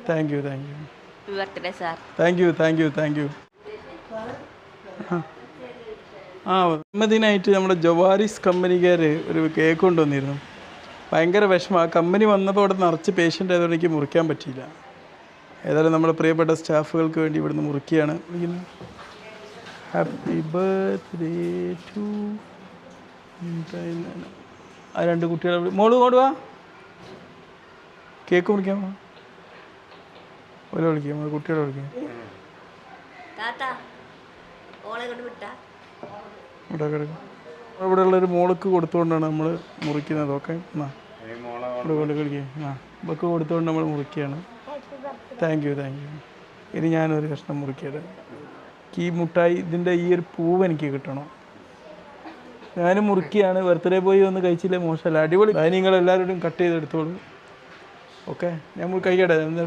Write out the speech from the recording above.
Thank you thank U birthday sir. Thank you thank you thank U. ആ ജന്മദിനായിട്ട് നമ്മുടെ ജവാരിസ് കമ്പനിക്കാർ ഒരു cake കൊണ്ടുവന്നിരുന്നു. ഭയങ്കര വിഷമം. ആ കമ്പനി വന്നപ്പോൾ അവിടെ നിറച്ച് പേഷ്യൻ്റ് ആയതുകൊണ്ട് എനിക്ക് മുറിക്കാൻ പറ്റിയില്ല. ഏതായാലും നമ്മുടെ പ്രിയപ്പെട്ട സ്റ്റാഫുകൾക്ക് വേണ്ടി ഇവിടുന്ന് മുറിക്കുകയാണ്. Happy birthday to. ആ രണ്ട് കുട്ടികളെ മോള് കൊണ്ടുവാ, കേക്ക് മുറിക്കാൻ പോവാ. ഓലെ വിളിക്കാം, കുട്ടികളെ വിളിക്കാം. ഇവിടെ കിടക്കും. ഇവിടെ ഉള്ളൊരു മോൾക്ക് കൊടുത്തുകൊണ്ടാണ് നമ്മൾ മുറിക്കുന്നത്. ഓക്കെ, എന്നാ ഇവിടെ കൊണ്ട് കളിക്കുക. ആ ഇവർക്ക് കൊടുത്തുകൊണ്ട് നമ്മൾ മുറിക്കുകയാണ്. Thank you thank you. ഇനി ഞാനൊരു കഷ്ണം മുറിക്കട്ടെ. ഈ മുട്ടായി ഇതിൻ്റെ ഈ ഒരു പൂവ് എനിക്ക് കിട്ടണം. ഞാനും മുറിക്കുകയാണ്. ബർത്ത്ഡേ പോയി ഒന്ന് കഴിച്ചില്ലേ മോശമല്ല, അടിപൊളി. അത് നിങ്ങളെല്ലാവരോടും കട്ട് ചെയ്തെടുത്തോളൂ. ഓക്കെ, ഞാൻ കഴിക്കട്ടെ. എന്താ